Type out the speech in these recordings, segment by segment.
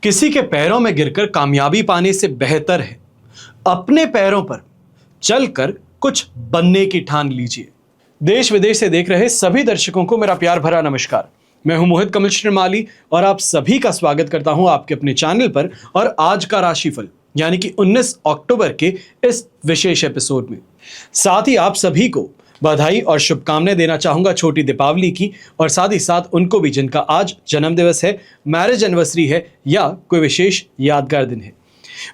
किसी के पैरों में गिरकर कामयाबी पाने से बेहतर है अपने पैरों पर चलकर कुछ बनने की ठान लीजिए। देश विदेश से देख रहे सभी दर्शकों को मेरा प्यार भरा नमस्कार। मैं हूं मोहित कमल श्रीमाली और आप सभी का स्वागत करता हूं आपके अपने चैनल पर और आज का राशिफल यानी कि 19 अक्टूबर के इस विशेष एपिसोड में। साथ ही आप सभी को बधाई और शुभकामनाएं देना चाहूंगा छोटी दीपावली की, और साथ ही साथ उनको भी जिनका आज जन्मदिवस है, मैरिज एनिवर्सरी है या कोई विशेष यादगार दिन है।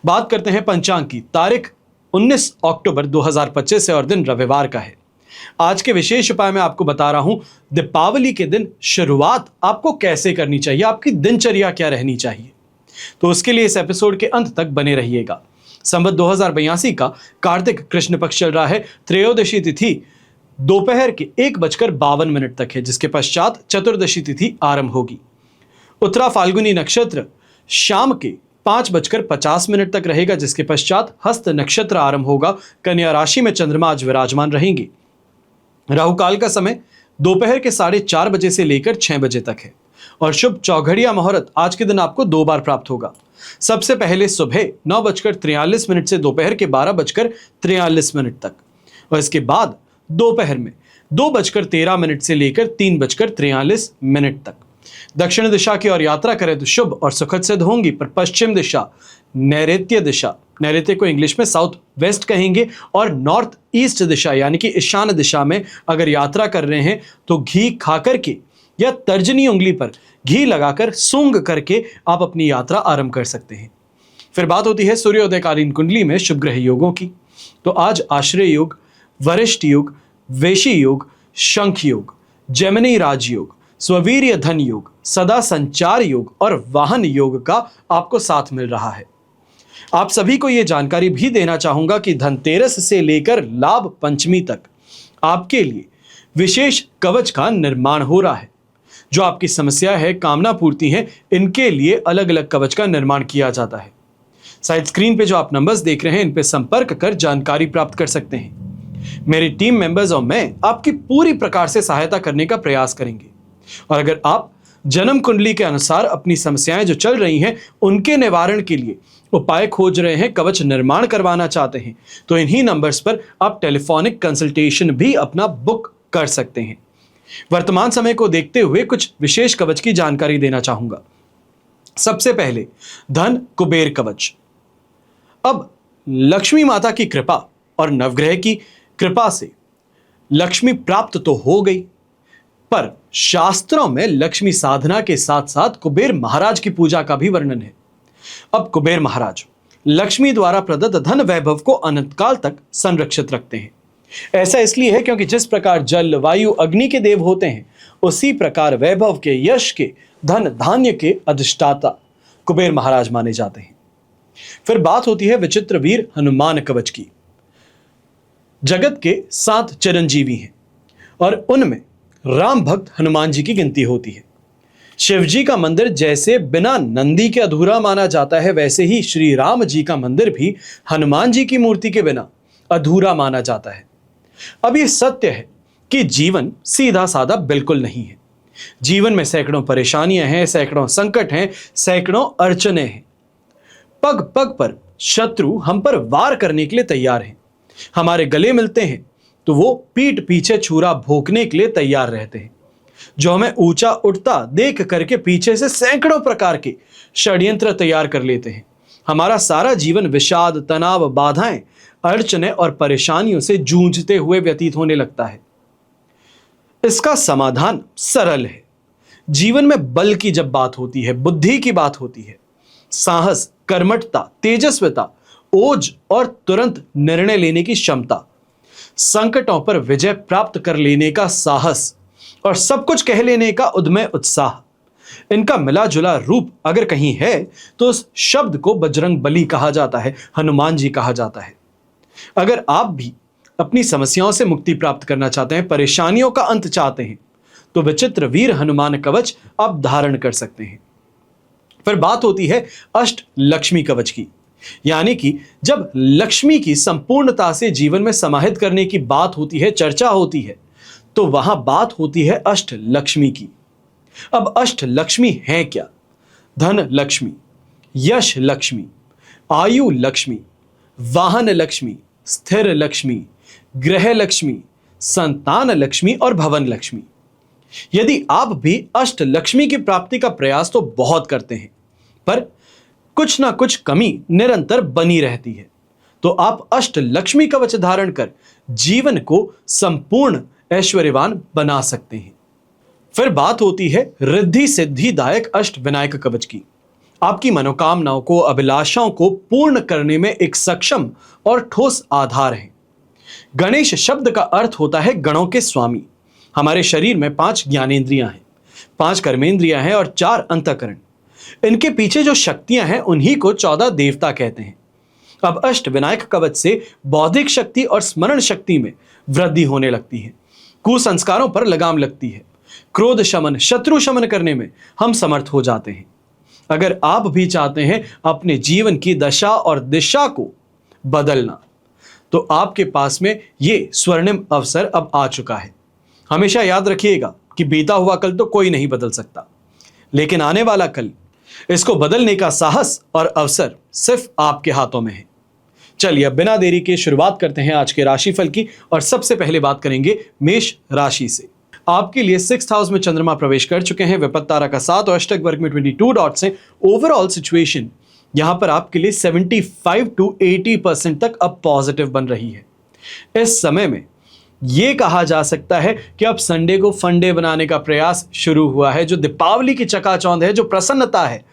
बात करते हैं पंचांग की। तारीख 19 अक्टूबर 2025 है और दिन रविवार का है। आज के विशेष उपाय में आपको बता रहा हूं दीपावली के दिन शुरुआत आपको कैसे करनी चाहिए, आपकी दिनचर्या क्या रहनी चाहिए। तो उसके लिए इस एपिसोड के अंत तक बने रहिएगा। संवत 2082 का कार्तिक कृष्ण पक्ष चल रहा है। त्रयोदशी तिथि दोपहर के 1:52 तक है, जिसके पश्चात चतुर्दशी तिथि आरंभ होगी। उत्तरा फाल्गुनी नक्षत्र शाम के 5:50 तक रहेगा, जिसके पश्चात हस्त नक्षत्र आरंभ होगा। कन्या राशि में चंद्रमा आज विराजमान रहेंगे। राहु काल का समय दोपहर के 4:30 बजे से लेकर 6 बजे तक है और शुभ चौघड़िया मुहूर्त आज के दिन आपको 2 बार प्राप्त होगा। सबसे पहले सुबह 9:43 से दोपहर के 12:43 तक, और इसके बाद दोपहर में 2:13 से लेकर 3:43 तक। दक्षिण दिशा की ओर यात्रा करें तो शुभ और सुखद सिद्ध होंगी, पर पश्चिम दिशा नैऋत्य दिशा, नैऋत्य को इंग्लिश में साउथ वेस्ट कहेंगे, और नॉर्थ ईस्ट दिशा यानी कि ईशान दिशा में अगर यात्रा कर रहे हैं तो घी खा करके या तर्जनी उंगली पर घी लगाकर सूंघ करके आप अपनी यात्रा आरंभ कर सकते हैं। फिर बात होती है सूर्योदयकालीन कुंडली में शुभ ग्रह योगों की। तो आज आश्रय योग, वरिष्ठ योग, वेशी योग, शंख योग, जेमिनी राजयोग, स्ववीर्य धन योग, सदा संचार योग और वाहन योग का आपको साथ मिल रहा है। आप सभी को यह जानकारी भी देना चाहूंगा कि धनतेरस से लेकर लाभ पंचमी तक आपके लिए विशेष कवच का निर्माण हो रहा है। जो आपकी समस्या है, कामना पूर्ति है, इनके लिए अलग अलग कवच का निर्माण किया जाता है। साइड स्क्रीन पे जो आप नंबर्स देख रहे हैं, इन पे संपर्क कर जानकारी प्राप्त कर सकते हैं। मेरी टीम मेंबर्स और मैं आपकी पूरी प्रकार से सहायता करने का प्रयास करेंगे। और अगर आप जन्म कुंडली के अनुसार अपनी समस्याएं जो चल रही हैं उनके निवारण के लिए उपाय खोज रहे हैं, कवच निर्माण करवाना चाहते हैं, तो इन्हीं नंबर्स पर आप टेलीफोनिक कंसल्टेशन भी अपना बुक कर सकते हैं। वर्तमान समय को देखते हुए कुछ विशेष कवच की जानकारी देना चाहूंगा। सबसे पहले धन कुबेर कवच। अब लक्ष्मी माता की कृपा और नवग्रह की कृपा से लक्ष्मी प्राप्त तो हो गई, पर शास्त्रों में लक्ष्मी साधना के साथ साथ कुबेर महाराज की पूजा का भी वर्णन है। अब कुबेर महाराज लक्ष्मी द्वारा प्रदत्त धन वैभव को अनंत काल तक संरक्षित रखते हैं। ऐसा इसलिए है क्योंकि जिस प्रकार जल, वायु, अग्नि के देव होते हैं, उसी प्रकार वैभव के, यश के, धन धान्य के अधिष्ठाता कुबेर महाराज माने जाते हैं। फिर बात होती है विचित्र वीर हनुमान कवच की। जगत के 7 चिरंजीवी हैं और उनमें राम भक्त हनुमान जी की गिनती होती है। शिव जी का मंदिर जैसे बिना नंदी के अधूरा माना जाता है, वैसे ही श्री राम जी का मंदिर भी हनुमान जी की मूर्ति के बिना अधूरा माना जाता है। अब ये सत्य है कि जीवन सीधा साधा बिल्कुल नहीं है। जीवन में सैकड़ों परेशानियां हैं, सैकड़ों संकट हैं, सैकड़ों अड़चने हैं। पग पग पर शत्रु हम पर वार करने के लिए तैयार हैं। हमारे गले मिलते हैं तो वो पीठ पीछे छुरा भोंकने के लिए तैयार रहते हैं। जो हमें ऊंचा उठता देख करके पीछे से सैकड़ों प्रकार के षड्यंत्र तैयार कर लेते हैं। हमारा सारा जीवन विषाद, तनाव, बाधाएं, अड़चने और परेशानियों से जूझते हुए व्यतीत होने लगता है। इसका समाधान सरल है। जीवन में बल की जब बात होती है, बुद्धि की बात होती है, साहस, कर्मठता, तेजस्विता, ओज और तुरंत निर्णय लेने की क्षमता, संकटों पर विजय प्राप्त कर लेने का साहस और सब कुछ कह लेने का उद्यम उत्साह, इनका मिला जुला रूप अगर कहीं है तो उस शब्द को बजरंग बली कहा जाता है, हनुमान जी कहा जाता है। अगर आप भी अपनी समस्याओं से मुक्ति प्राप्त करना चाहते हैं, परेशानियों का अंत चाहते हैं, तो विचित्र वीर हनुमान कवच आप धारण कर सकते हैं। फिर बात होती है अष्ट लक्ष्मी कवच की, यानी कि जब लक्ष्मी की संपूर्णता से जीवन में समाहित करने की बात होती है, चर्चा होती है, तो वहां बात होती है अष्ट लक्ष्मी की। अब अष्ट लक्ष्मी है क्या? धन लक्ष्मी, यश लक्ष्मी, आयु लक्ष्मी, वाहन लक्ष्मी, स्थिर लक्ष्मी, गृह लक्ष्मी, संतान लक्ष्मी और भवन लक्ष्मी। यदि आप भी अष्ट लक्ष्मी की प्राप्ति का प्रयास तो बहुत करते हैं, पर कुछ ना कुछ कमी निरंतर बनी रहती है, तो आप अष्ट लक्ष्मी कवच धारण कर जीवन को संपूर्ण ऐश्वर्यवान बना सकते हैं। फिर बात होती है रिद्धि सिद्धिदायक अष्ट विनायक कवच की। आपकी मनोकामनाओं को, अभिलाषाओं को पूर्ण करने में एक सक्षम और ठोस आधार है। गणेश शब्द का अर्थ होता है गणों के स्वामी। हमारे शरीर में 5 ज्ञानेंद्रियां हैं, 5 कर्मेंद्रियां हैं और 4 अंतःकरण। इनके पीछे जो शक्तियां हैं उन्हीं को 14 देवता कहते हैं। अब अष्ट विनायक कवच से बौद्धिक शक्ति और स्मरण शक्ति में वृद्धि होने लगती है, कुसंस्कारों पर लगाम लगती है, क्रोध शमन, शत्रु शमन करने में हम समर्थ हो जाते हैं। अगर आप भी चाहते हैं अपने जीवन की दशा और दिशा को बदलना, तो आपके पास में ये स्वर्णिम अवसर अब आ चुका है। हमेशा याद रखिएगा कि बीता हुआ कल तो कोई नहीं बदल सकता, लेकिन आने वाला कल, इसको बदलने का साहस और अवसर सिर्फ आपके हाथों में है। चलिए अब बिना देरी के शुरुआत करते हैं आज के राशिफल की, और सबसे पहले बात करेंगे मेष राशि से। आपके लिए 6th हाउस में चंद्रमा प्रवेश कर चुके हैं, विपत्त तारा का 7 और अष्टक वर्ग में 22 डॉट्स हैं। ओवरऑल सिचुएशन यहां पर आपके लिए 75 to 80% तक अब पॉजिटिव बन रही है। इस समय में यह कहा जा सकता है कि अब संडे को फंडे बनाने का प्रयास शुरू हुआ है। जो दीपावली की चकाचौंध है, जो प्रसन्नता है,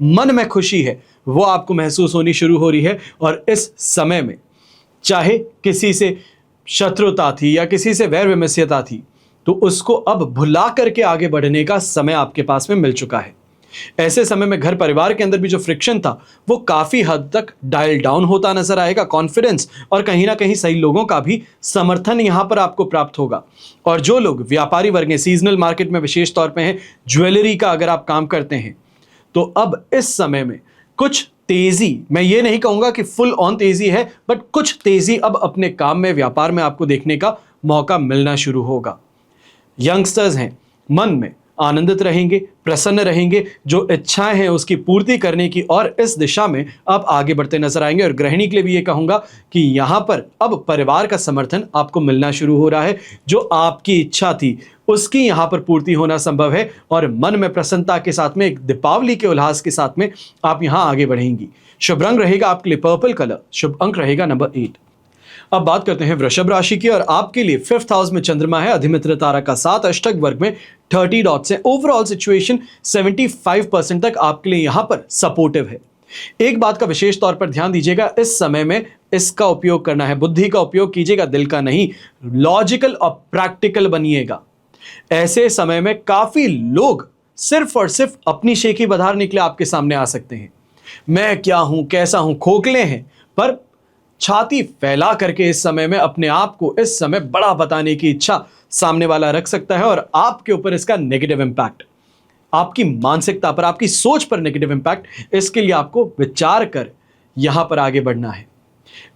मन में खुशी है, वो आपको महसूस होनी शुरू हो रही है। और इस समय में चाहे किसी से शत्रुता थी या किसी से वैर विमस्यता थी, तो उसको अब भुला करके आगे बढ़ने का समय आपके पास में मिल चुका है। ऐसे समय में घर परिवार के अंदर भी जो फ्रिक्शन था वो काफी हद तक डायल डाउन होता नजर आएगा। कॉन्फिडेंस और कहीं ना कहीं सही लोगों का भी समर्थन यहां पर आपको प्राप्त होगा। और जो लोग व्यापारी वर्ग हैं, सीजनल मार्केट में विशेष तौर पे हैं, ज्वेलरी का अगर आप काम करते हैं, तो अब इस समय में कुछ तेजी, मैं ये नहीं कहूंगा कि फुल ऑन तेजी है, बट कुछ तेजी अब अपने काम में, व्यापार में आपको देखने का मौका मिलना शुरू होगा। यंगस्टर्स हैं, मन में आनंदित रहेंगे, प्रसन्न रहेंगे, जो इच्छाएं हैं उसकी पूर्ति करने की, और इस दिशा में आप आगे बढ़ते नजर आएंगे। और गृहिणी के लिए भी ये कहूंगा कि यहां पर अब परिवार का समर्थन आपको मिलना शुरू हो रहा है। जो आपकी इच्छा थी उसकी यहां पर पूर्ति होना संभव है, और मन में प्रसन्नता के साथ में, एक दीपावली के उल्लास के साथ में आप यहां आगे बढ़ेंगी। शुभ रंग रहेगा आपके लिए पर्पल कलर, शुभ अंक रहेगा नंबर 8। अब बात करते हैं वृषभ राशि की, और आपके लिए 5th हाउस में चंद्रमा है, अधिमित्र तारा का 7, अष्टक वर्ग में 30 डॉट्स है। ओवरऑल सिचुएशन 75% तक आपके लिए यहां पर सपोर्टिव है। एक बात का विशेष तौर पर ध्यान दीजिएगा, इस समय में इसका उपयोग करना है, बुद्धि का उपयोग कीजिएगा, दिल का नहीं। लॉजिकल और प्रैक्टिकल बनिएगा। ऐसे समय में काफी लोग सिर्फ और सिर्फ अपनी शेखी बधार निकले आपके सामने आ सकते हैं। मैं क्या हूं, कैसा हूं, खोखले हैं, पर छाती फैला करके इस समय में अपने आप को इस समय बड़ा बताने की इच्छा सामने वाला रख सकता है, और आपके ऊपर इसका नेगेटिव इंपैक्ट, आपकी मानसिकता पर, आपकी सोच पर नेगेटिव इंपैक्ट, इसके लिए आपको विचार कर यहां पर आगे बढ़ना है।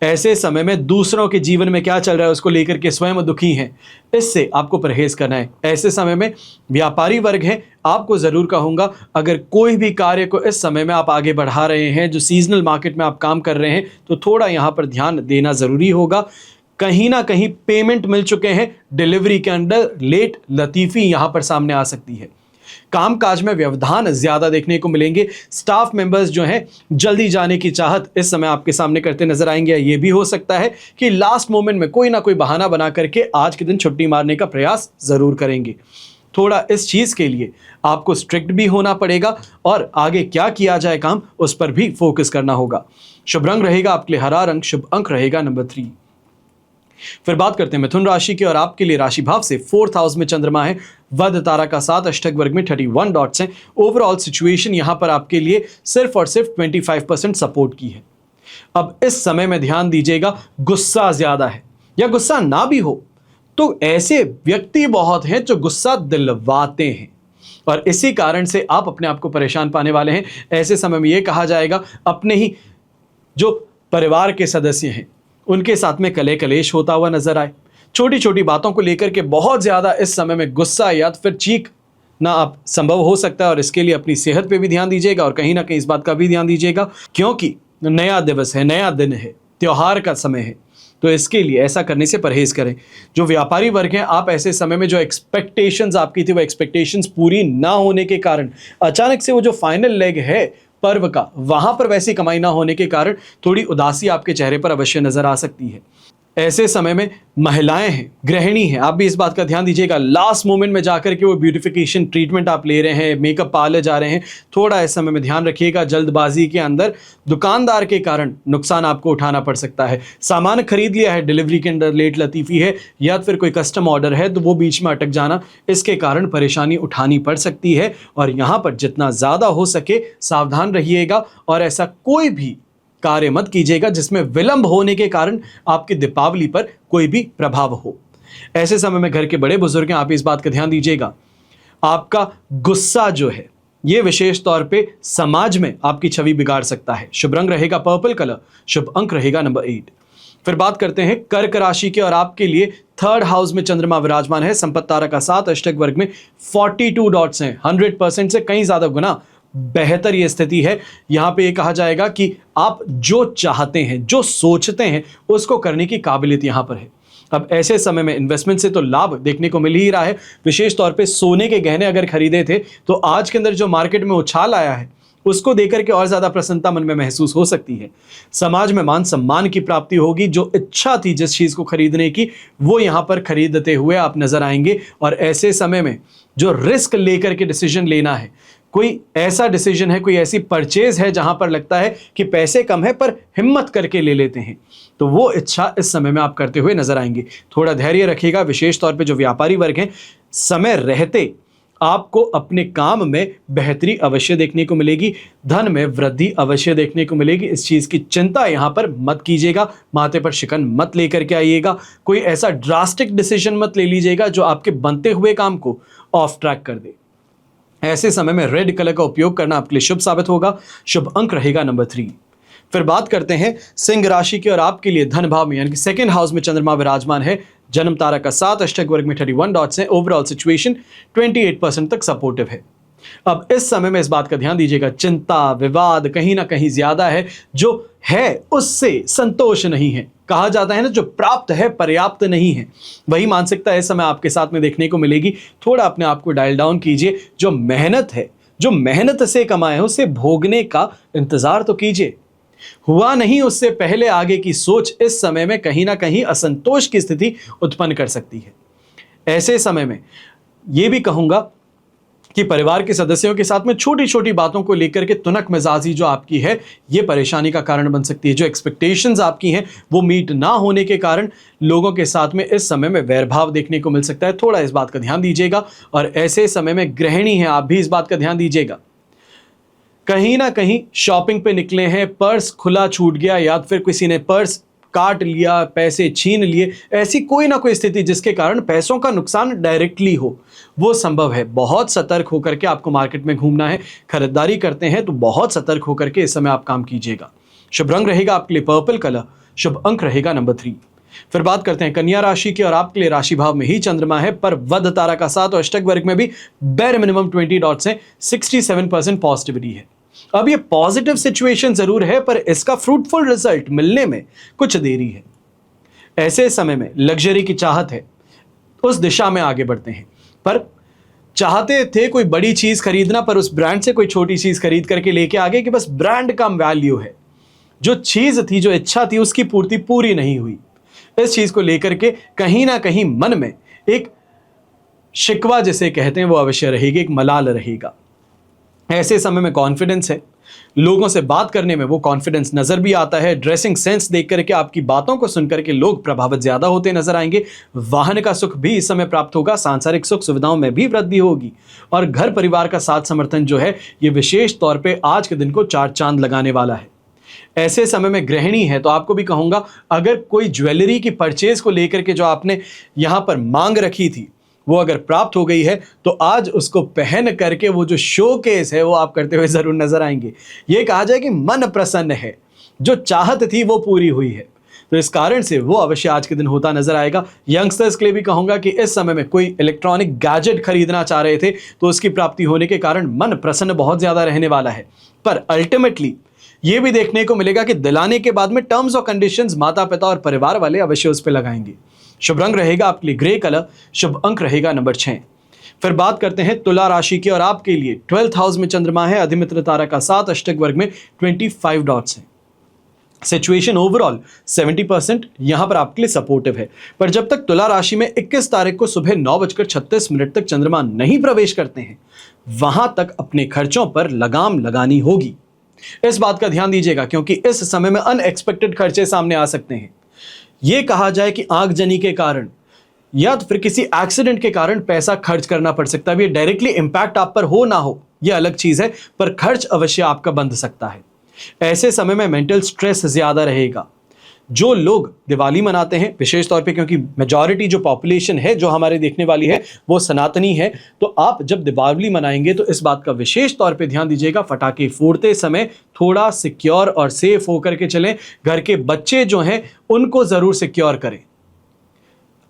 ऐसे समय में दूसरों के जीवन में क्या चल रहा है उसको लेकर के स्वयं दुखी हैं, इससे आपको परहेज करना है। ऐसे समय में व्यापारी वर्ग है, आपको जरूर कहूंगा, अगर कोई भी कार्य को इस समय में आप आगे बढ़ा रहे हैं, जो सीजनल मार्केट में आप काम कर रहे हैं, तो थोड़ा यहां पर ध्यान देना जरूरी होगा। कहीं ना कहीं पेमेंट मिल चुके हैं, डिलीवरी के अंदर लेट लतीफी यहां पर सामने आ सकती है। कामकाज में व्यवधान ज्यादा देखने को मिलेंगे। स्टाफ मेंबर्स जो हैं जल्दी जाने की चाहत इस समय आपके सामने करते नजर आएंगे। ये भी हो सकता है कि लास्ट मोमेंट में कोई ना कोई बहाना बना करके आज के दिन छुट्टी मारने का प्रयास जरूर करेंगे। थोड़ा इस चीज के लिए आपको स्ट्रिक्ट भी होना पड़ेगा, और आगे क्या किया जाए काम, उस पर भी फोकस करना होगा। शुभ रंग रहेगा आपके लिए हरा रंग, शुभ अंक रहेगा नंबर 3। फिर बात करते हैं मिथुन राशि की, और आपके लिए राशि भाव से 4th हाउस में चंद्रमा है, वध तारा का 7, अष्टक वर्ग में 31 डॉट्स हैं। ओवरऑल सिचुएशन यहां पर आपके लिए सिर्फ और सिर्फ 25% सपोर्ट की है। अब इस समय में ध्यान दीजिएगा, गुस्सा ज्यादा है, या गुस्सा ना भी हो तो ऐसे व्यक्ति बहुत हैं जो गुस्सा दिलवाते हैं, और इसी कारण से आप अपने आप को परेशान पाने वाले हैं। ऐसे समय में यह कहा जाएगा, अपने ही जो परिवार के सदस्य हैं उनके साथ में कले कलेश होता हुआ नजर आए। छोटी छोटी बातों को लेकर के बहुत ज्यादा इस समय में गुस्सा या फिर चीख ना आप संभव हो सकता है, और इसके लिए अपनी सेहत पे भी ध्यान दीजिएगा और कहीं ना कहीं इस बात का भी ध्यान दीजिएगा क्योंकि नया दिवस है, नया दिन है, त्योहार का समय है, तो इसके लिए ऐसा करने से परहेज करें। जो व्यापारी वर्ग हैं, आप ऐसे समय में जो एक्सपेक्टेशंस आपकी थी वो एक्सपेक्टेशंस पूरी ना होने के कारण अचानक से वो जो फाइनल लेग है पर्व का, वहां पर वैसी कमाई ना होने के कारण थोड़ी उदासी आपके चेहरे पर अवश्य नजर आ सकती है। ऐसे समय में महिलाएं हैं, गृहिणी हैं, आप भी इस बात का ध्यान दीजिएगा। लास्ट मोमेंट में जाकर के वो ब्यूटिफिकेशन ट्रीटमेंट आप ले रहे हैं, मेकअप पार्लर जा रहे हैं, थोड़ा इस समय में ध्यान रखिएगा। जल्दबाजी के अंदर दुकानदार के कारण नुकसान आपको उठाना पड़ सकता है। सामान खरीद लिया है, डिलीवरी के अंदर लेट लतीफ़ी है या फिर कोई कस्टम ऑर्डर है तो वो बीच में अटक जाना, इसके कारण परेशानी उठानी पड़ सकती है। और यहाँ पर जितना ज़्यादा हो सके सावधान रहिएगा और ऐसा कोई भी कार्य मत कीजिएगा जिसमें विलंब होने के कारण आपकी दीपावली पर कोई भी प्रभाव हो। ऐसे समय में घर के बड़े बुजुर्ग हैं, आप इस बात का ध्यान दीजिएगा। आपका गुस्सा जो है ये विशेष तौर पे समाज में आपकी छवि बिगाड़ सकता है। शुभ रंग रहेगा पर्पल कलर, शुभ अंक रहेगा नंबर 8। फिर बात करते हैं कर्क राशि के, और आपके लिए थर्ड हाउस में चंद्रमा विराजमान है। संपत्ति तारा का 7, अष्टक वर्ग में 42 डॉट्स हैं। 100% से कहीं ज्यादा गुना बेहतर ये स्थिति है। यहां पे ये कहा जाएगा कि आप जो चाहते हैं, जो सोचते हैं, उसको करने की काबिलियत यहां पर है। अब ऐसे समय में इन्वेस्टमेंट से तो लाभ देखने को मिल ही रहा है। विशेष तौर पे सोने के गहने अगर खरीदे थे तो आज के अंदर जो मार्केट में उछाल आया है उसको देकर के और ज्यादा प्रसन्नता मन में महसूस हो सकती है। समाज में मान सम्मान की प्राप्ति होगी। जो इच्छा थी जिस चीज को खरीदने की वो यहां पर खरीदते हुए आप नजर आएंगे। और ऐसे समय में जो रिस्क लेकर के डिसीजन लेना है, कोई ऐसा डिसीजन है, कोई ऐसी परचेज है जहां पर लगता है कि पैसे कम है पर हिम्मत करके ले लेते हैं, तो वो इच्छा इस समय में आप करते हुए नजर आएंगे। थोड़ा धैर्य रखिएगा। विशेष तौर पे जो व्यापारी वर्ग हैं, समय रहते आपको अपने काम में बेहतरी अवश्य देखने को मिलेगी, धन में वृद्धि अवश्य देखने को मिलेगी। इस चीज की चिंता यहां पर मत कीजिएगा, माथे पर शिकन मत लेकर के आइएगा। कोई ऐसा ड्रास्टिक डिसीजन मत ले लीजिएगा जो आपके बनते हुए काम को ऑफ ट्रैक कर दे। ऐसे समय में रेड कलर का उपयोग करना आपके लिए शुभ साबित होगा। शुभ अंक रहेगा नंबर 3। फिर बात करते हैं सिंह राशि की, और आपके लिए धन भाव में यानी कि सेकंड हाउस में चंद्रमा विराजमान है। जन्म तारा का 7, अष्टक वर्ग में 31 डॉट्स हैं। ओवरऑल सिचुएशन 28% तक सपोर्टिव है। अब इस समय में इस बात का ध्यान दीजिएगा, चिंता विवाद कहीं ना कहीं ज्यादा है। जो है उससे संतोष नहीं है। कहा जाता है ना, जो प्राप्त है पर्याप्त नहीं है। वही मानसिकता इस समय आपके साथ में देखने को मिलेगी। थोड़ा अपने आप को डायल डाउन कीजिए। जो मेहनत है, जो मेहनत से कमाए हैं, उसे भोगने का इंतजार तो कीजिए। हुआ नहीं उससे पहले आगे की सोच इस समय में कहीं ना कहीं असंतोष की स्थिति उत्पन्न कर सकती है। ऐसे समय में यह भी कहूंगा कि परिवार के सदस्यों के साथ में छोटी छोटी बातों को लेकर के तुनक मिजाजी जो आपकी है ये परेशानी का कारण बन सकती है। जो एक्सपेक्टेशंस आपकी हैं वो मीट ना होने के कारण लोगों के साथ में इस समय में वैरभाव देखने को मिल सकता है। थोड़ा इस बात का ध्यान दीजिएगा। और ऐसे समय में गृहिणी हैं, आप भी इस बात का ध्यान दीजिएगा। कहीं ना कहीं शॉपिंग पे निकले हैं, पर्स खुला छूट गया या फिर किसी ने पर्स काट लिया, पैसे छीन लिए, ऐसी कोई ना कोई स्थिति जिसके कारण पैसों का नुकसान डायरेक्टली हो, वो संभव है। बहुत सतर्क होकर के आपको मार्केट में घूमना है। खरीदारी करते हैं तो बहुत सतर्क होकर के इस समय आप काम कीजिएगा। शुभ रंग रहेगा आपके लिए पर्पल कलर, शुभ अंक रहेगा नंबर 3। फिर बात करते हैं कन्या राशि की, और आपके लिए राशि भाव में ही चंद्रमा है, पर वध तारा का 7 और अष्टक वर्ग में भी बेर मिनिमम 20 डॉट्स हैं। 67% पॉजिटिविटी है। अब ये पॉजिटिव सिचुएशन जरूर है पर इसका फ्रूटफुल रिजल्ट मिलने में कुछ देरी है। ऐसे समय में लग्जरी की चाहत है, उस दिशा में आगे बढ़ते हैं। पर चाहते थे कोई बड़ी चीज खरीदना, पर उस ब्रांड से कोई छोटी चीज खरीद करके लेके आ गए कि बस ब्रांड का वैल्यू है। जो चीज थी, जो इच्छा थी, उसकी पूर्ति पूरी नहीं हुई। इस चीज को लेकर के कहीं ना कहीं मन में एक शिकवा जिसे कहते हैं वो अवश्य रहेगी, एक मलाल रहेगा। ऐसे समय में कॉन्फिडेंस है, लोगों से बात करने में वो कॉन्फिडेंस नजर भी आता है। ड्रेसिंग सेंस देख करके, आपकी बातों को सुनकर के लोग प्रभावित ज्यादा होते नजर आएंगे। वाहन का सुख भी इस समय प्राप्त होगा। सांसारिक सुख सुविधाओं में भी वृद्धि होगी और घर परिवार का साथ समर्थन जो है ये विशेष तौर पे आज के दिन को 4 चांद लगाने वाला है। ऐसे समय में गृहिणी है तो आपको भी कहूंगा, अगर कोई ज्वेलरी की परचेज को लेकर के जो आपने यहां पर मांग रखी थी वो अगर प्राप्त हो गई है तो आज उसको पहन करके वो जो शोकेस है वो आप करते हुए जरूर नजर आएंगे। ये कहा जाए कि मन प्रसन्न है, जो चाहत थी वो पूरी हुई है। तो इस कारण से वो अवश्य आज के दिन होता नजर आएगा। यंगस्टर्स के लिए भी कहूंगा कि इस समय में कोई इलेक्ट्रॉनिक गैजेट खरीदना चाह रहे थे तो उसकी प्राप्ति होने के कारण मन प्रसन्न बहुत ज्यादा रहने वाला है। पर अल्टीमेटली ये भी देखने को मिलेगा कि दिलाने के बाद में टर्म्स और कंडीशंस माता पिता और परिवार वाले अवश्य उस पर लगाएंगे। शुभ रंग रहेगा आपके लिए ग्रे कलर, शुभ अंक रहेगा नंबर 6। फिर बात करते हैं तुला राशि की और आपके लिए 12th हाउस में चंद्रमा है, अधिमित्र तारा का 7, अष्टक वर्ग में 25 डॉट्स है। सिचुएशन ओवरऑल 70% यहां पर आपके लिए सपोर्टिव है। पर जब तक तुला राशि में 21 तारीख को सुबह 9:36 तक चंद्रमा नहीं प्रवेश करते हैं, वहां तक अपने खर्चों पर लगाम लगानी होगी। इस बात का ध्यान दीजिएगा क्योंकि इस समय में अनएक्सपेक्टेड खर्चे सामने आ सकते हैं। यह कहा जाए कि आगजनी के कारण या तो फिर किसी एक्सीडेंट के कारण पैसा खर्च करना पड़ सकता है। ये डायरेक्टली इंपैक्ट आप पर हो ना हो यह अलग चीज है, पर खर्च अवश्य आपका बंध सकता है। ऐसे समय में मेंटल स्ट्रेस ज्यादा रहेगा। जो लोग दिवाली मनाते हैं विशेष तौर पे, क्योंकि मेजॉरिटी जो पॉपुलेशन है जो हमारे देखने वाली है वो सनातनी है, तो आप जब दिवाली मनाएंगे तो इस बात का विशेष तौर पे ध्यान दीजिएगा, पटाखे फोड़ते समय थोड़ा सिक्योर और सेफ होकर के चलें। घर के बच्चे जो हैं उनको जरूर सिक्योर करें,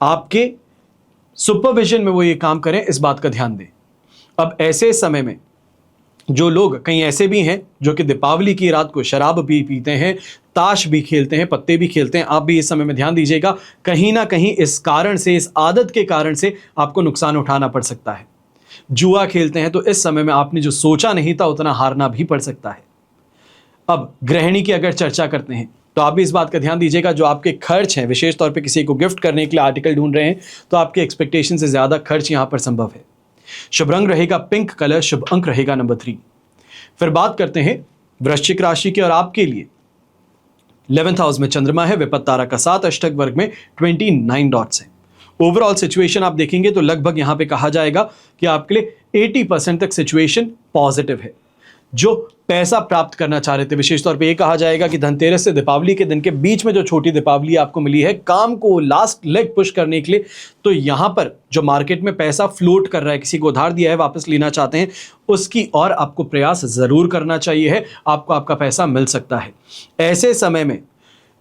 आपके सुपरविजन में वो ये काम करें, इस बात का ध्यान दें। अब ऐसे समय में जो लोग, कहीं ऐसे भी हैं जो कि दीपावली की रात को शराब भी पीते हैं, ताश भी खेलते हैं, पत्ते भी खेलते हैं, आप भी इस समय में ध्यान दीजिएगा। कहीं ना कहीं इस कारण से, इस आदत के कारण से आपको नुकसान उठाना पड़ सकता है। जुआ खेलते हैं तो इस समय में आपने जो सोचा नहीं था उतना हारना भी पड़ सकता है। अब गृहिणी की अगर चर्चा करते हैं तो आप भी इस बात का ध्यान दीजिएगा, जो आपके खर्च हैं, विशेष तौर पे किसी को गिफ्ट करने के लिए आर्टिकल ढूंढ रहे हैं तो आपके एक्सपेक्टेशन से ज्यादा खर्च यहां पर संभव है। शुभ रंग रहेगा पिंक कलर, शुभ अंक रहेगा नंबर 3। फिर बात करते हैं वृश्चिक राशि की और आपके लिए 11th हाउस में चंद्रमा है, विपत्त तारा का 7, अष्टक वर्ग में 29 डॉट्स है। ओवरऑल सिचुएशन आप देखेंगे तो लगभग यहां पे कहा जाएगा कि आपके लिए 80% तक सिचुएशन पॉजिटिव है। जो पैसा प्राप्त करना चाह रहे थे, विशेष तौर पे ये कहा जाएगा कि धनतेरस से दीपावली के दिन के बीच में जो छोटी दीपावली आपको मिली है काम को लास्ट लेग पुश करने के लिए, तो यहां पर जो मार्केट में पैसा फ्लोट कर रहा है, किसी को उधार दिया है वापस लेना चाहते हैं, उसकी और आपको प्रयास जरूर करना चाहिए है, आपको आपका पैसा मिल सकता है। ऐसे समय में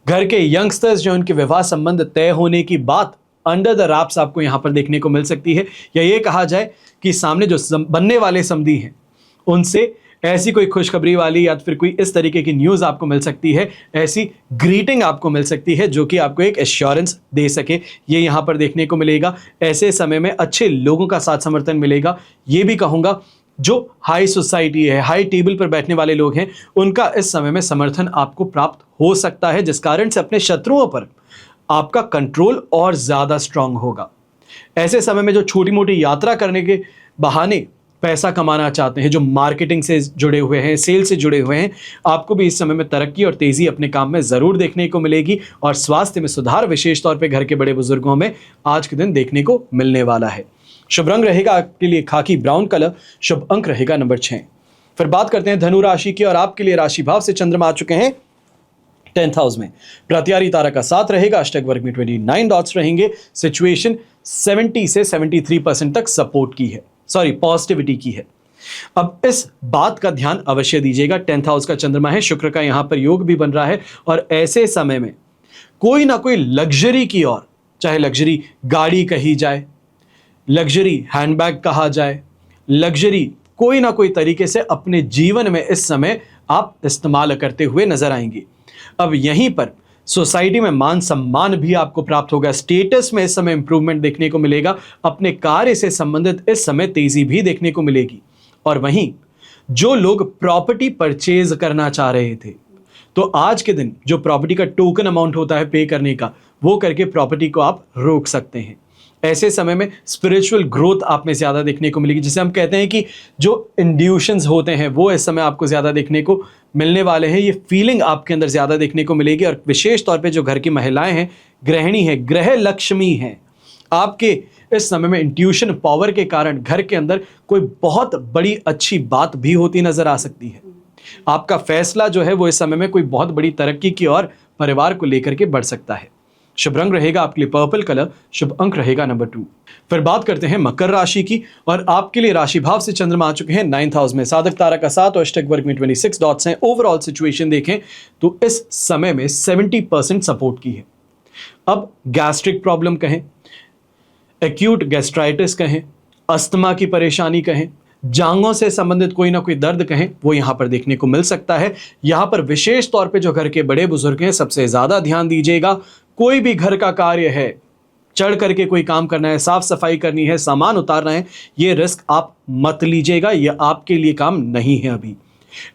घर के यंगस्टर्स जो उनके विवाह संबंध तय होने की बात अंडर द रैप्स आपको यहां पर देखने को मिल सकती है, या ये कहा जाए कि सामने जो बनने वाले समधी हैं उनसे ऐसी कोई खुशखबरी वाली या फिर कोई इस तरीके की न्यूज़ आपको मिल सकती है, ऐसी ग्रीटिंग आपको मिल सकती है जो कि आपको एक एश्योरेंस दे सके, ये यहाँ पर देखने को मिलेगा। ऐसे समय में अच्छे लोगों का साथ समर्थन मिलेगा। ये भी कहूँगा जो हाई सोसाइटी है, हाई टेबल पर बैठने वाले लोग हैं, उनका इस समय में समर्थन आपको प्राप्त हो सकता है, जिस कारण से अपने शत्रुओं पर आपका कंट्रोल और ज़्यादा स्ट्रांग होगा। ऐसे समय में जो छोटी मोटी यात्रा करने के बहाने पैसा कमाना चाहते हैं, जो मार्केटिंग से जुड़े हुए हैं, सेल से जुड़े हुए हैं, आपको भी इस समय में तरक्की और तेज़ी अपने काम में ज़रूर देखने को मिलेगी। और स्वास्थ्य में सुधार विशेष तौर पे घर के बड़े बुजुर्गों में आज के दिन देखने को मिलने वाला है। शुभ रंग रहेगा आपके लिए खाकी ब्राउन कलर, शुभ अंक रहेगा नंबर 6। फिर बात करते हैं धनु राशि की और आपके लिए राशि भाव से चंद्रमा आ चुके हैं 10th हाउस में। प्रत्यारी तारा का 7 रहेगा, अष्टक वर्ग में 29 डॉट्स रहेंगे। सिचुएशन 70 से 73% तक सपोर्ट की है, पॉजिटिविटी की है। अब इस बात का ध्यान अवश्य दीजिएगा, 10th हाउस का चंद्रमा है, शुक्र का यहां पर योग भी बन रहा है, और ऐसे समय में कोई ना कोई लग्जरी की ओर, चाहे लग्जरी गाड़ी कही जाए, लग्जरी हैंडबैग कहा जाए, लग्जरी कोई ना कोई तरीके से अपने जीवन में इस समय आप इस्तेमाल करते हुए नजर आएंगे। अब यहीं पर सोसाइटी में मान सम्मान भी आपको प्राप्त होगा, स्टेटस में इस समय इंप्रूवमेंट देखने को मिलेगा, अपने कार्य से संबंधित इस समय तेजी भी देखने को मिलेगी। और वहीं जो लोग प्रॉपर्टी परचेज करना चाह रहे थे, तो आज के दिन जो प्रॉपर्टी का टोकन अमाउंट होता है पे करने का, वो करके प्रॉपर्टी को आप रोक सकते हैं। ऐसे समय में स्पिरिचुअल ग्रोथ आप में ज़्यादा देखने को मिलेगी, जिसे हम कहते हैं कि जो इंड्यूशंस होते हैं वो इस समय आपको ज़्यादा देखने को मिलने वाले हैं। ये फीलिंग आपके अंदर ज़्यादा देखने को मिलेगी। और विशेष तौर पे जो घर की महिलाएं हैं, गृहिणी हैं, गृह लक्ष्मी हैं, आपके इस समय में इंट्यूशन पावर के कारण घर के अंदर कोई बहुत बड़ी अच्छी बात भी होती नजर आ सकती है। आपका फैसला जो है वो इस समय में कोई बहुत बड़ी तरक्की की ओर परिवार को लेकर के बढ़ सकता है। शुभ रंग रहेगा आपके लिए पर्पल कलर, शुभ अंक रहेगा नंबर 2। फिर बात करते हैं मकर राशि की, और आपके लिए राशि भाव से चंद्रमा आ चुके हैं 9th हाउस में। साधक तारा का 7 और अष्टक वर्ग में 26 डॉट्स हैं। ओवरऑल सिचुएशन देखें तो इस समय में 70% सपोर्ट की है। अब गैस्ट्रिक प्रॉब्लम कहें, एक्यूट गैस्ट्राइटिस कहें, अस्थमा की परेशानी कहें, जांघों से संबंधित कोई ना कोई दर्द कहें, वो यहां पर देखने को मिल सकता है। यहां पर विशेष तौर पे जो घर के बड़े बुजुर्ग हैं, सबसे ज्यादा ध्यान दीजिएगा। कोई भी घर का कार्य है, चढ़ करके कोई काम करना है, साफ सफाई करनी है, सामान उतारना है, ये रिस्क आप मत लीजिएगा, ये आपके लिए काम नहीं है। अभी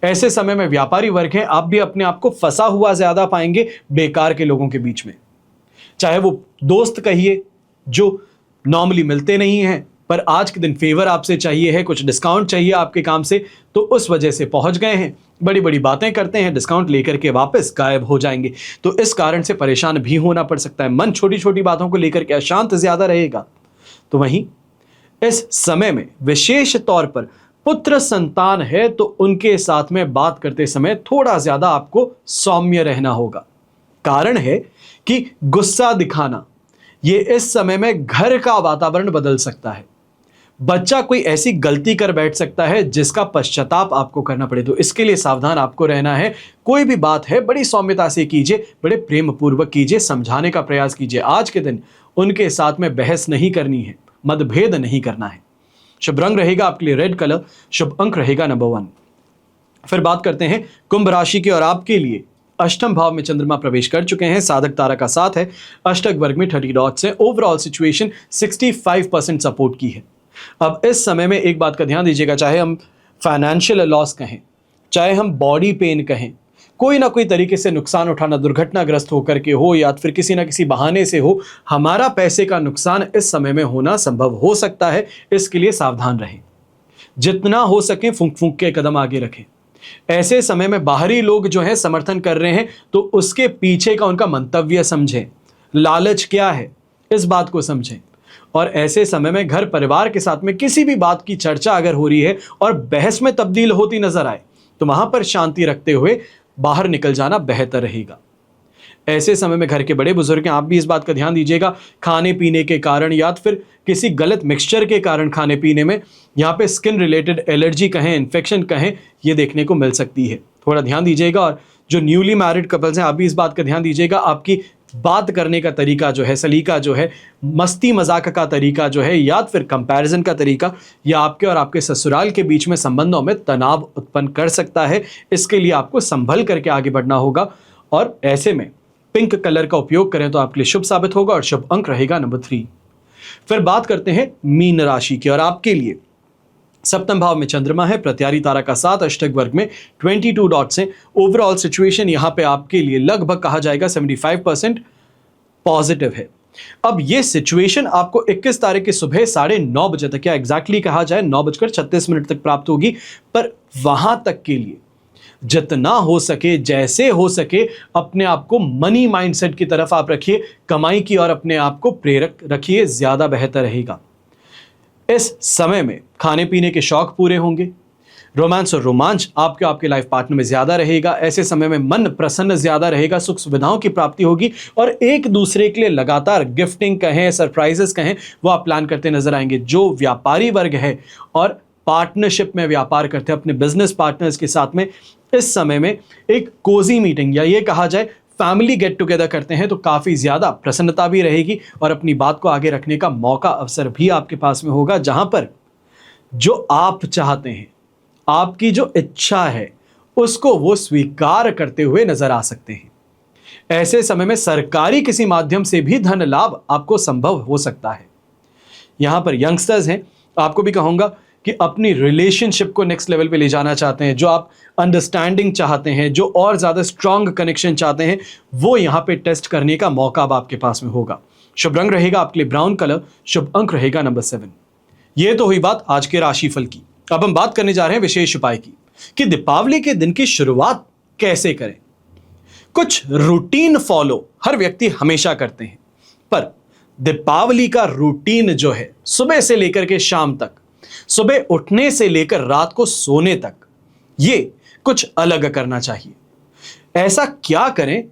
ऐसे समय में व्यापारी वर्ग हैं, आप भी अपने आप को फंसा हुआ ज्यादा पाएंगे बेकार के लोगों के बीच में। चाहे वो दोस्त कहिए जो नॉर्मली मिलते नहीं हैं, पर आज के दिन फेवर आपसे चाहिए है, कुछ डिस्काउंट चाहिए आपके काम से, तो उस वजह से पहुंच गए हैं, बड़ी बड़ी बातें करते हैं, डिस्काउंट लेकर के वापस गायब हो जाएंगे। तो इस कारण से परेशान भी होना पड़ सकता है। मन छोटी छोटी बातों को लेकर के अशांत ज्यादा रहेगा। तो वहीं इस समय में विशेष तौर पर पुत्र संतान है, तो उनके साथ में बात करते समय थोड़ा ज्यादा आपको सौम्य रहना होगा। कारण है कि गुस्सा दिखाना, ये इस समय में घर का वातावरण बदल सकता है। बच्चा कोई ऐसी गलती कर बैठ सकता है जिसका पश्चाताप आपको करना पड़े, तो इसके लिए सावधान आपको रहना है। कोई भी बात है बड़ी सौम्यता से कीजिए, बड़े प्रेम पूर्वक कीजिए, समझाने का प्रयास कीजिए। आज के दिन उनके साथ में बहस नहीं करनी है, मतभेद नहीं करना है। शुभ रंग रहेगा आपके लिए रेड कलर, शुभ अंक रहेगा नंबर 1। फिर बात करते हैं कुंभ राशि की, और आपके लिए अष्टम भाव में चंद्रमा प्रवेश कर चुके हैं। साधक तारा का 7 है, अष्टक वर्ग में 30 डॉट्स है। ओवरऑल सिचुएशन 65% सपोर्ट की है। अब इस समय में एक बात का ध्यान दीजिएगा, चाहे हम फाइनेंशियल लॉस कहें, चाहे हम बॉडी पेन कहें, कोई ना कोई तरीके से नुकसान उठाना, दुर्घटनाग्रस्त होकर के हो या फिर किसी ना किसी बहाने से हो, हमारा पैसे का नुकसान इस समय में होना संभव हो सकता है। इसके लिए सावधान रहें, जितना हो सके फूंक फूंक के कदम आगे रखें। ऐसे समय में बाहरी लोग जो है समर्थन कर रहे हैं, तो उसके पीछे का उनका मंतव्य समझें, लालच क्या है इस बात को समझें। और ऐसे समय में घर परिवार के साथ में किसी भी बात की चर्चा अगर हो रही है और बहस में तब्दील होती नजर आए, तो वहां पर शांति रखते हुए बाहर निकल जाना बेहतर रहेगा। ऐसे समय में घर के बड़े बुजुर्ग हैं, आप भी इस बात का ध्यान दीजिएगा। खाने पीने के कारण या फिर किसी गलत मिक्सचर के कारण खाने पीने में यहाँ पे स्किन रिलेटेड एलर्जी कहें, इन्फेक्शन कहें, ये देखने को मिल सकती है। थोड़ा ध्यान दीजिएगा। और जो न्यूली मैरिड कपल्स हैं, आप भी इस बात का ध्यान दीजिएगा। आपकी बात करने का तरीका जो है, सलीका जो है, मस्ती मजाक का तरीका जो है, या फिर कंपैरिजन का तरीका, या आपके और आपके ससुराल के बीच में संबंधों में तनाव उत्पन्न कर सकता है। इसके लिए आपको संभल करके आगे बढ़ना होगा। और ऐसे में पिंक कलर का उपयोग करें तो आपके लिए शुभ साबित होगा, और शुभ अंक रहेगा नंबर 3। फिर बात करते हैं मीन राशि की, और आपके लिए सप्तम भाव में चंद्रमा है, प्रत्यारी तारा का 7, अष्टक वर्ग में 22 डॉट्स हैं। ओवरऑल सिचुएशन यहां पे आपके लिए लगभग कहा जाएगा 75% पॉजिटिव है। अब ये सिचुएशन आपको 21 तारीख की सुबह 9:30 बजे तक, या एग्जैक्टली कहा जाए 9:36 तक प्राप्त होगी। पर वहां तक के लिए जितना हो सके, जैसे हो सके, अपने आप को मनी माइंडसेट की तरफ आप रखिए, कमाई की और अपने आप को प्रेरक रखिए, ज्यादा बेहतर रहेगा। इस समय में खाने पीने के शौक पूरे होंगे, रोमांस और रोमांच आपके लाइफ पार्टनर में ज्यादा रहेगा। ऐसे समय में मन प्रसन्न ज्यादा रहेगा, सुख सुविधाओं की प्राप्ति होगी, और एक दूसरे के लिए लगातार गिफ्टिंग कहें, सरप्राइजेस कहें, वो आप प्लान करते नजर आएंगे। जो व्यापारी वर्ग है और पार्टनरशिप में व्यापार करते हैं अपने बिजनेस पार्टनर्स के साथ में, इस समय में एक कोजी मीटिंग या ये कहा जाए फैमिली गेट टुगेदर करते हैं, तो काफी ज्यादा प्रसन्नता भी रहेगी और अपनी बात को आगे रखने का मौका, अवसर भी आपके पास में होगा, जहां पर जो आप चाहते हैं, आपकी जो इच्छा है, उसको वो स्वीकार करते हुए नजर आ सकते हैं। ऐसे समय में सरकारी किसी माध्यम से भी धन लाभ आपको संभव हो सकता है। यहां पर यंगस्टर्स हैं, आपको भी कहूंगा कि अपनी रिलेशनशिप को नेक्स्ट लेवल पे ले जाना चाहते हैं, जो आप अंडरस्टैंडिंग चाहते हैं, जो और ज्यादा स्ट्रांग कनेक्शन चाहते हैं, वो यहां पे टेस्ट करने का मौका अब आपके पास में होगा। शुभ रंग रहेगा आपके लिए ब्राउन कलर, शुभ अंक रहेगा नंबर 7। ये तो हुई बात आज के राशिफल की। अब हम बात करने जा रहे हैं विशेष उपाय की, कि दीपावली के दिन की शुरुआत कैसे करें। कुछ रूटीन फॉलो हर व्यक्ति हमेशा करते हैं, पर दीपावली का रूटीन जो है, सुबह से लेकर के शाम तक, सुबह उठने से लेकर रात को सोने तक, ये कुछ अलग करना चाहिए। ऐसा क्या करें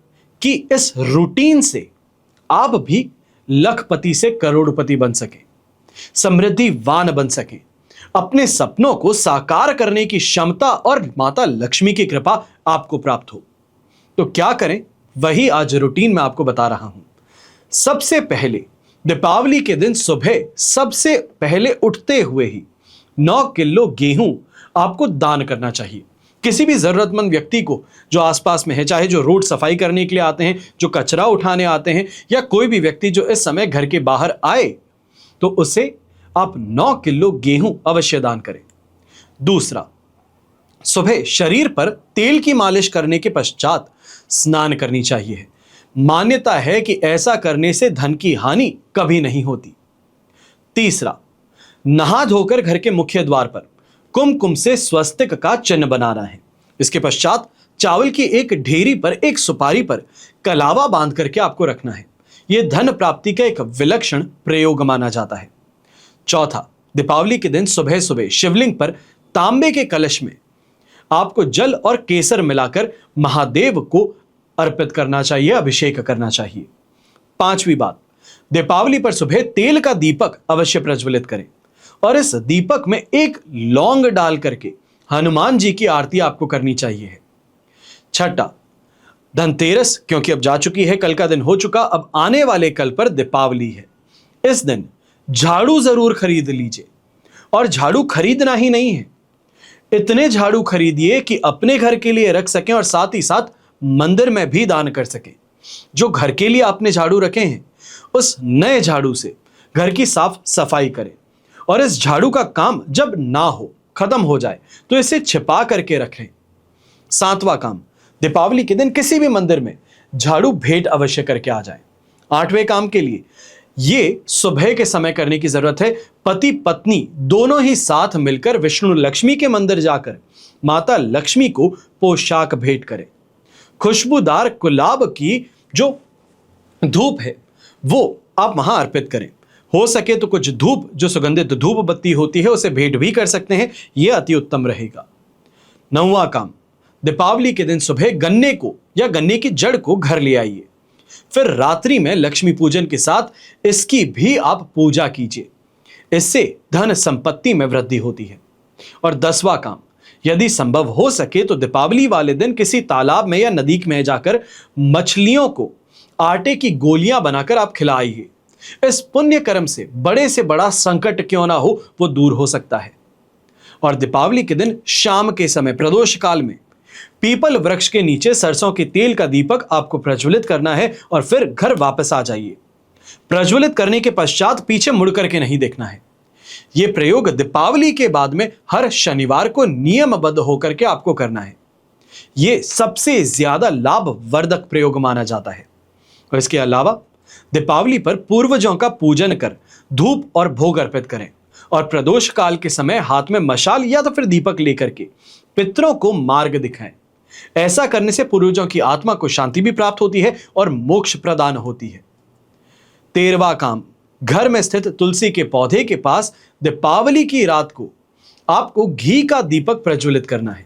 कि इस रूटीन से आप भी लखपति से करोड़पति बन सके, समृद्धिवान बन सके, अपने सपनों को साकार करने की क्षमता और माता लक्ष्मी की कृपा आपको प्राप्त हो। तो क्या करें, वही आज रूटीन में आपको बता रहा हूं। सबसे पहले दीपावली के दिन सुबह सबसे पहले उठते हुए ही 9 किलो गेहूं आपको दान करना चाहिए। किसी भी जरूरतमंद व्यक्ति को जो आसपास में है, चाहे जो रोड सफाई करने के लिए आते हैं, जो कचरा उठाने आते हैं, या कोई भी व्यक्ति जो इस समय घर के बाहर आए, तो उसे आप 9 किलो गेहूं अवश्य दान करें। दूसरा, सुबह शरीर पर तेल की मालिश करने के पश्चात स्नान करनी चाहिए। मान्यता है कि ऐसा करने से धन की हानि कभी नहीं होती। तीसरा, नहा धोकर घर के मुख्य द्वार पर कुमकुम से स्वस्तिक का चिन्ह बनाना है। इसके पश्चात चावल की एक ढेरी पर, एक सुपारी पर कलावा बांध करके आपको रखना है। यह धन प्राप्ति का एक विलक्षण प्रयोग माना जाता है। चौथा, दीपावली के दिन सुबह सुबह शिवलिंग पर तांबे के कलश में आपको जल और केसर मिलाकर महादेव को अर्पित करना चाहिए, अभिषेक करना चाहिए। पांचवी बात, दीपावली पर सुबह तेल का दीपक अवश्य प्रज्वलित करें और इस दीपक में एक लौंग डाल करके हनुमान जी की आरती आपको करनी चाहिए। छठा, धनतेरस क्योंकि अब जा चुकी है, कल का दिन हो चुका, अब आने वाले कल पर दीपावली है। इस दिन झाड़ू जरूर खरीद लीजिए, और झाड़ू खरीदना ही नहीं है, इतने झाड़ू खरीदिए कि अपने घर के लिए रख सकें और साथ ही साथ मंदिर में भी दान कर सकें। जो घर के लिए आपने झाड़ू रखे हैं, उस नए झाड़ू से घर की साफ सफाई करें, और इस झाड़ू का काम जब ना हो, खत्म हो जाए, तो इसे छिपा करके रखें। सातवां काम, दीपावली के दिन किसी भी मंदिर में झाड़ू भेंट अवश्य करके आ जाए। आठवें काम के लिए ये सुबह के समय करने की जरूरत है। पति पत्नी दोनों ही साथ मिलकर विष्णु लक्ष्मी के मंदिर जाकर माता लक्ष्मी को पोशाक भेंट करें। खुशबूदार गुलाब की जो धूप है वो आप वहां अर्पित करें। हो सके तो कुछ धूप, जो सुगंधित धूप बत्ती होती है, उसे भेंट भी कर सकते हैं, यह अति उत्तम रहेगा। नौवां काम, दीपावली के दिन सुबह गन्ने को या गन्ने की जड़ को घर ले आइए, फिर रात्रि में लक्ष्मी पूजन के साथ इसकी भी आप पूजा कीजिए। इससे धन संपत्ति में वृद्धि होती है। और 10वां काम, यदि संभव हो सके तो दीपावली वाले दिन किसी तालाब में या नदी में जाकर मछलियों को आटे की गोलियां बनाकर आप खिलाइए। इस पुण्य कर्म से बड़ा संकट क्यों ना हो, वो दूर हो सकता है। और दीपावली के दिन शाम के समय प्रदोष काल में पीपल वृक्ष के नीचे सरसों के तेल का दीपक आपको प्रज्वलित करना है और फिर घर वापस आ जाइए। प्रज्वलित करने के पश्चात पीछे मुड़ करके नहीं देखना है। यह प्रयोग दीपावली के बाद में हर शनिवार को नियमबद्ध होकर के आपको करना है। यह सबसे ज्यादा लाभवर्धक प्रयोग माना जाता है। और इसके अलावा दीपावली पर पूर्वजों का पूजन कर धूप और भोग अर्पित करें, और प्रदोष काल के समय हाथ में मशाल या तो फिर दीपक लेकर के पितरों को मार्ग दिखाएं। ऐसा करने से पूर्वजों की आत्मा को शांति भी प्राप्त होती है और मोक्ष प्रदान होती है। 13वां काम, घर में स्थित तुलसी के पौधे के पास दीपावली की रात को आपको घी का दीपक प्रज्वलित करना है।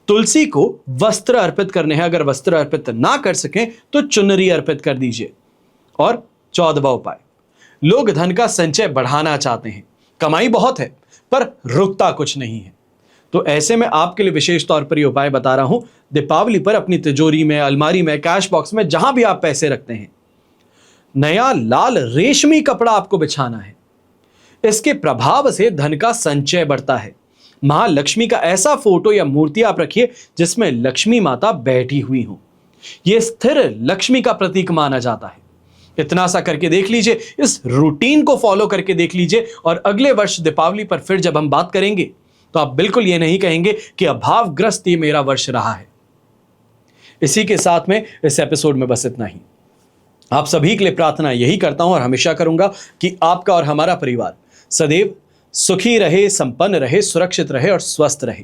तुलसी को वस्त्र अर्पित करने हैं, अगर वस्त्र अर्पित ना कर सकें तो चुनरी अर्पित कर दीजिए। और 14वां उपाय, लोग धन का संचय बढ़ाना चाहते हैं, कमाई बहुत है पर रुकता कुछ नहीं है, तो ऐसे में आपके लिए विशेष तौर पर यह उपाय बता रहा हूं। दीपावली पर अपनी तिजोरी में, अलमारी में, कैश बॉक्स में, जहां भी आप पैसे रखते हैं, नया लाल रेशमी कपड़ा आपको बिछाना है। इसके प्रभाव से धन का संचय बढ़ता है। महालक्ष्मी का ऐसा फोटो या मूर्ति आप रखिए जिसमें लक्ष्मी माता बैठी हुई हो। यह स्थिर लक्ष्मी का प्रतीक माना जाता है। इतना सा करके देख लीजिए, इस रूटीन को फॉलो करके देख लीजिए, और अगले वर्ष दीपावली पर फिर जब हम बात करेंगे तो आप बिल्कुल ये नहीं कहेंगे कि अभावग्रस्त ये मेरा वर्ष रहा है। इसी के साथ में इस एपिसोड में बस इतना ही। आप सभी के लिए प्रार्थना यही करता हूं और हमेशा करूंगा कि आपका और हमारा परिवार सदैव सुखी रहे, संपन्न रहे, सुरक्षित रहे और स्वस्थ रहे।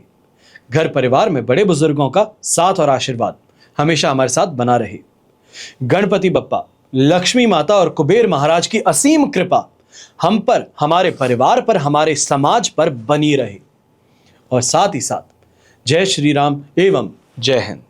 घर परिवार में बड़े बुजुर्गों का साथ और आशीर्वाद हमेशा हमारे साथ बना रहे। गणपति बप्पा, लक्ष्मी माता और कुबेर महाराज की असीम कृपा हम पर, हमारे परिवार पर, हमारे समाज पर बनी रहे। और साथ ही साथ जय श्री राम एवं जय हिंद।